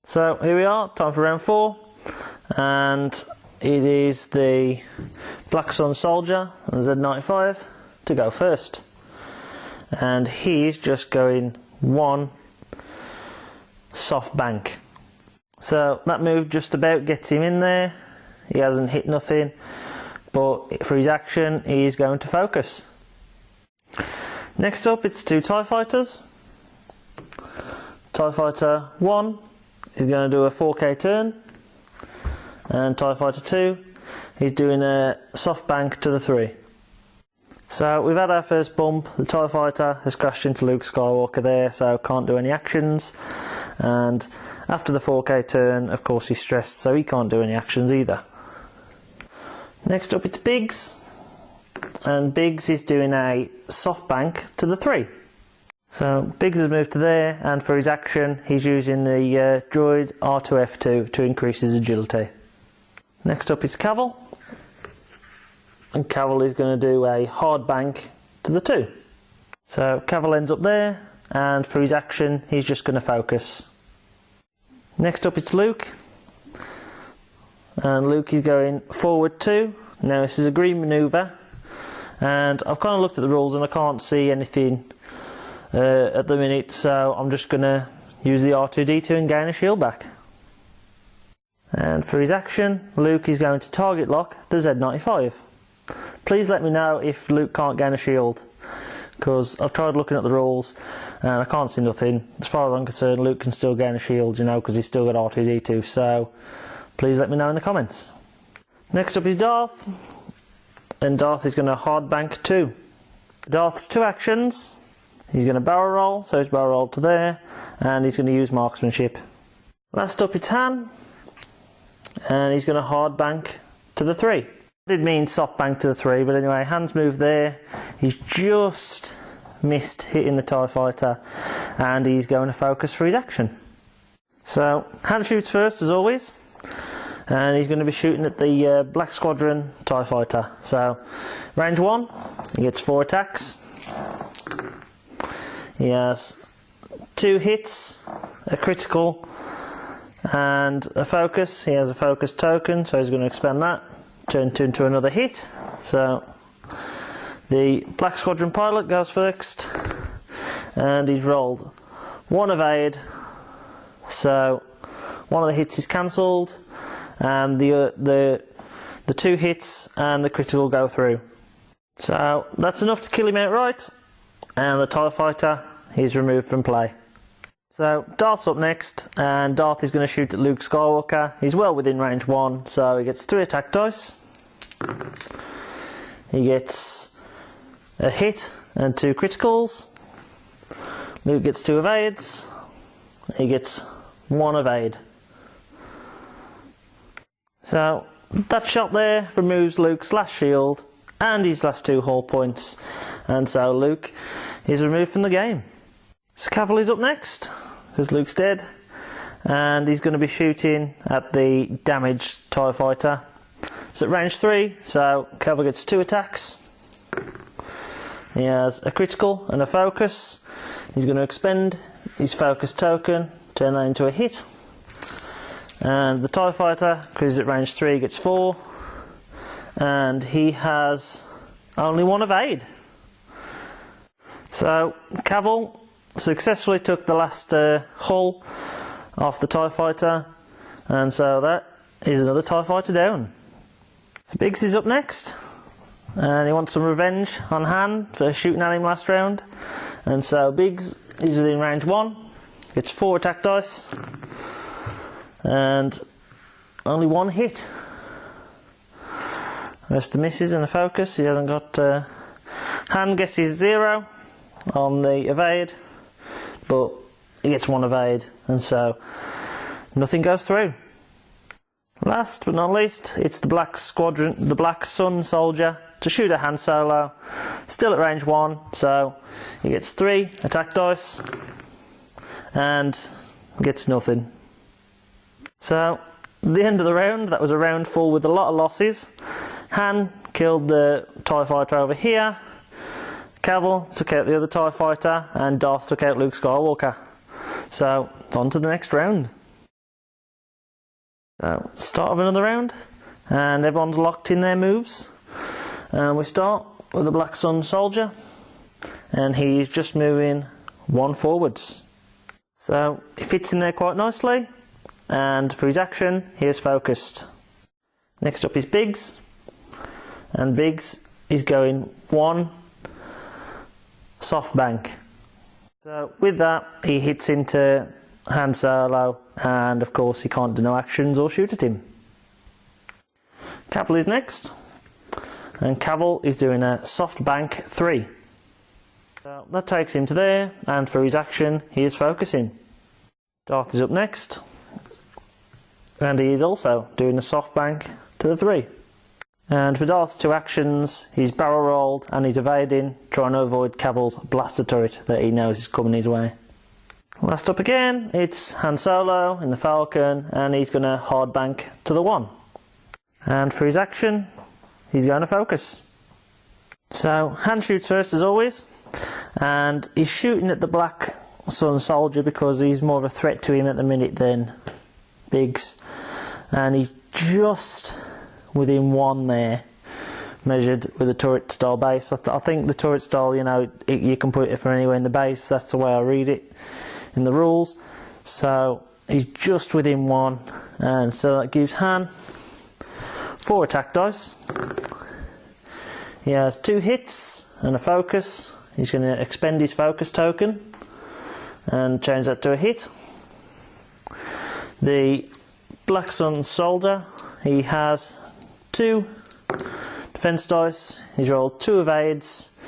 So here we are, time for round 4, and it is the Black Sun Soldier and Z95 to go first. And he's just going one soft bank. So that move just about gets him in there. He hasn't hit nothing, but for his action he's going to focus. Next up it's two TIE Fighters. TIE Fighter 1 is going to do a 4K turn, and TIE Fighter 2 he's doing a soft bank to the 3. So we've had our first bump. The TIE Fighter has crashed into Luke Skywalker there, so can't do any actions, and after the 4K turn of course he's stressed, so he can't do any actions either. Next up it's Biggs, and Biggs is doing a soft bank to the 3. So Biggs has moved to there, and for his action he's using the droid R2-F2 to increase his agility. Next up is Cavill, and Cavill is going to do a hard bank to the 2. So Cavill ends up there, and for his action he's just going to focus. Next up it's Luke, and Luke is going forward 2. Now this is a green manoeuvre, and I've kind of looked at the rules and I can't see anything at the minute, so I'm just going to use the R2-D2 and gain a shield back. And for his action, Luke is going to target lock the Z95. Please let me know if Luke can't gain a shield, because I've tried looking at the rules and I can't see nothing. As far as I'm concerned, Luke can still gain a shield, you know, because he's still got R2-D2, so please let me know in the comments. Next up is Darth, and Darth is going to hard bank 2. Darth's 2 actions. He's going to barrel roll, so he's barrel rolled to there, and he's going to use marksmanship. Last up it's Han, and he's going to hard bank to the 3. I did mean soft bank to the 3, but anyway, Han's moved there. He's just missed hitting the TIE Fighter, and he's going to focus for his action. So Han shoots first as always, and he's going to be shooting at the Black Squadron TIE Fighter. So range 1, he gets 4 attacks. He has 2 hits, a critical and a focus. He has a focus token, so he's going to expend that, turn it into another hit. So the Black Squadron pilot goes first, and he's rolled 1 evade, so one of the hits is cancelled, and the 2 hits and the critical go through. So that's enough to kill him outright, and the TIE Fighter is removed from play. So Darth's up next, and Darth is going to shoot at Luke Skywalker. He's well within range 1, so he gets 3 attack dice. He gets a hit and 2 criticals. Luke gets 2 evades. He gets 1 evade. So that shot there removes Luke's last shield and his last 2 hull points, and so Luke is removed from the game. So Cavill is up next, because Luke's dead, and he's going to be shooting at the damaged TIE Fighter. It's at range 3, so Cavill gets 2 attacks. He has a critical and a focus. He's going to expend his focus token, turn that into a hit. And the TIE Fighter, because he's at range 3, gets 4. And he has only 1 evade. So Cavill successfully took the last hull off the TIE Fighter, and so that is another TIE Fighter down. So Biggs is up next, and he wants some revenge on Han for shooting at him last round, and so Biggs is within range 1, gets 4 attack dice, and only 1 hit. Rest of misses and a focus. He hasn't got... Han gets his 0 on the evade, but he gets 1 evade, and so nothing goes through. Last but not least, it's the Black Squadron, the Black Sun Soldier, to shoot at Han Solo. Still at range 1, so he gets 3 attack dice and gets nothing. So at the end of the round, that was a round full with a lot of losses. Han killed the TIE Fighter over here, Cavill took out the other TIE Fighter, and Darth took out Luke Skywalker. So on to the next round. So, start of another round, and everyone's locked in their moves. And we start with the Black Sun Soldier, and he's just moving one forwards. So he fits in there quite nicely, and for his action he is focused. Next up is Biggs, and Biggs is going one soft bank. So with that he hits into Han Solo, and of course he can't do no actions or shoot at him. Cavill is next, and Cavill is doing a soft bank 3. So that takes him to there, and for his action he is focusing. Darth is up next, and he is also doing a soft bank to the 3. And for Darth's 2 actions, he's barrel rolled and he's evading, trying to avoid Cavill's blaster turret that he knows is coming his way. Last up again, it's Han Solo in the Falcon, and he's going to hard bank to the 1. And for his action, he's going to focus. So Han shoots first as always, and he's shooting at the Black Sun Soldier because he's more of a threat to him at the minute than Biggs, and he's just within 1 there, measured with a turret style base. I think the turret style, you know, you can put it from anywhere in the base. That's the way I read it in the rules. So he's just within 1, and so that gives Han 4 attack dice. He has 2 hits and a focus. He's going to expend his focus token and change that to a hit. The Black Sun Soldier, he has 2 defense dice. He's rolled 2 evades,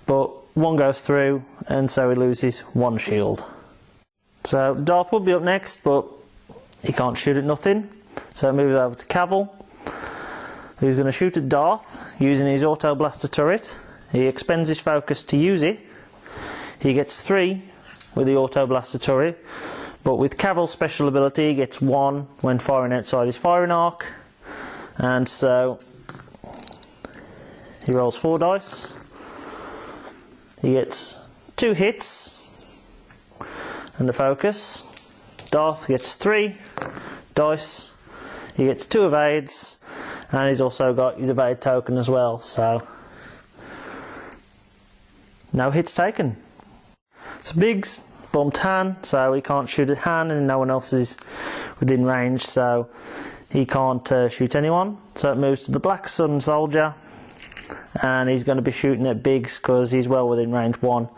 but 1 goes through, and so he loses 1 shield. So Darth will be up next, but he can't shoot at nothing, so it moves over to Cavill, who's going to shoot at Darth using his auto blaster turret. He expends his focus to use it. He gets 3 with the auto blaster turret, but with Cavill's special ability he gets 1 when firing outside his firing arc, and so he rolls 4 dice. He gets 2 hits and a focus. Darth gets 3 dice. He gets 2 evades, and he's also got his evade token as well, so no hits taken. So Biggs bumped Han, so he can't shoot at Han, and no one else is within range, so he can't shoot anyone. So it moves to the Black Sun Soldier, and he's going to be shooting at Biggs because he's well within range 1.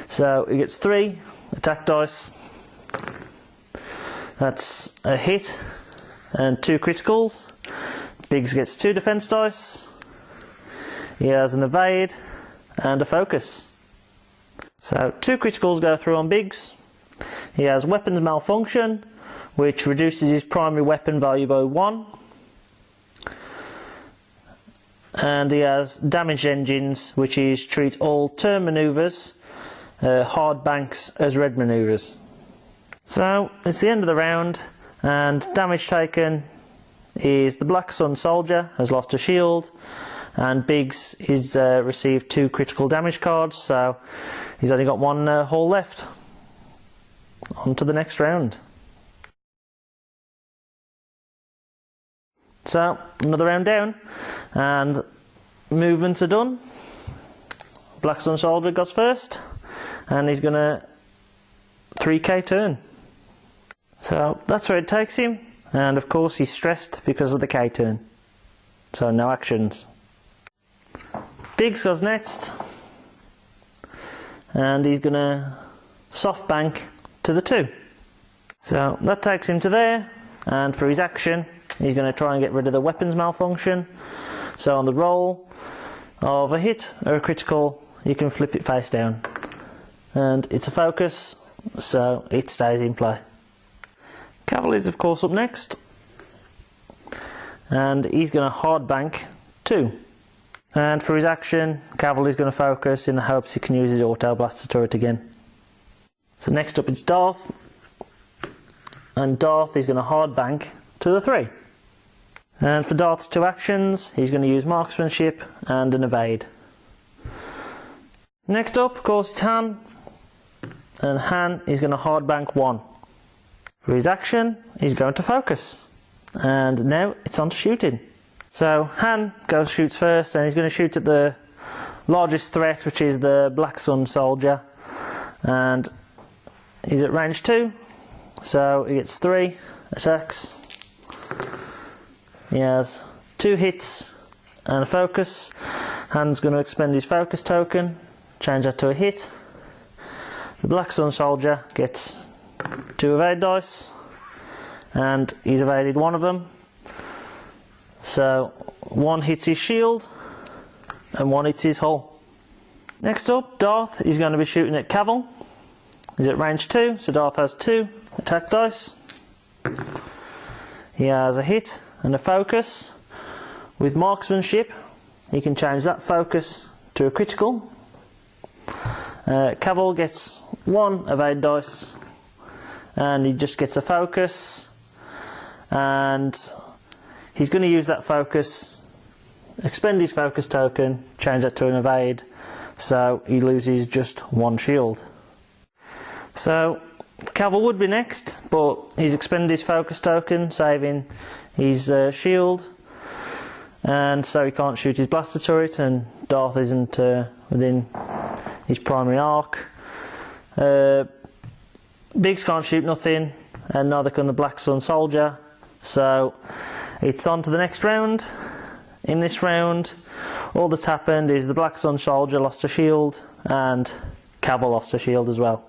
So he gets 3 attack dice. That's a hit and 2 criticals. Biggs gets 2 defense dice. He has an evade and a focus. So 2 criticals go through on Biggs. He has weapons malfunction, which reduces his primary weapon value by 1. And he has damaged engines, which is treat all turn manoeuvres, hard banks as red manoeuvres. So it's the end of the round, and damage taken is the Black Sun Soldier has lost a shield, and Biggs is received 2 critical damage cards, so he's only got 1 hull left. On to the next round. So another round down, and movements are done. Black Sun Soldier goes first, and he's going to 3k turn. So that's where it takes him, and of course he's stressed because of the K turn. So no actions. Biggs goes next, and he's going to soft bank to the 2. So that takes him to there, and for his action he's going to try and get rid of the weapons malfunction. So on the roll of a hit or a critical, you can flip it face down, and it's a focus, so it stays in play. Cavill is of course up next, and he's going to hard bank 2. And for his action, Cavill is going to focus in the hopes he can use his auto blaster turret again. So next up it's Darth, and Darth is going to hard bank to the 3. And for Darth's 2 actions, he's going to use marksmanship and an evade. Next up, of course, it's Han, and Han is going to hard bank 1. For his action, he's going to focus. and now it's on to shooting. So Han shoots first, and he's going to shoot at the largest threat, which is the Black Sun soldier, and he's at range 2, so he gets 3 attacks. He has 2 hits and a focus. Han's going to expend his focus token, change that to a hit. The Black Sun soldier gets 2 evade dice, and he's evaded 1 of them. So 1 hits his shield and 1 hits his hull. Next up, Darth is going to be shooting at Cavill. He's at range 2, so Darth has 2 attack dice. He has a hit and a focus. With marksmanship, you can change that focus to a critical. Cavill gets 1 evade dice, and he just gets a focus, and he's going to use that focus, expend his focus token, change that to an evade, so he loses just 1 shield. So Cavill would be next, but he's expended his focus token, saving his shield, and so he can't shoot his blaster turret, and Darth isn't within his primary arc. Biggs can't shoot nothing, and neither can the Black Sun soldier, so it's on to the next round. In this round, all that's happened is the Black Sun soldier lost a shield, and Cavill lost a shield as well.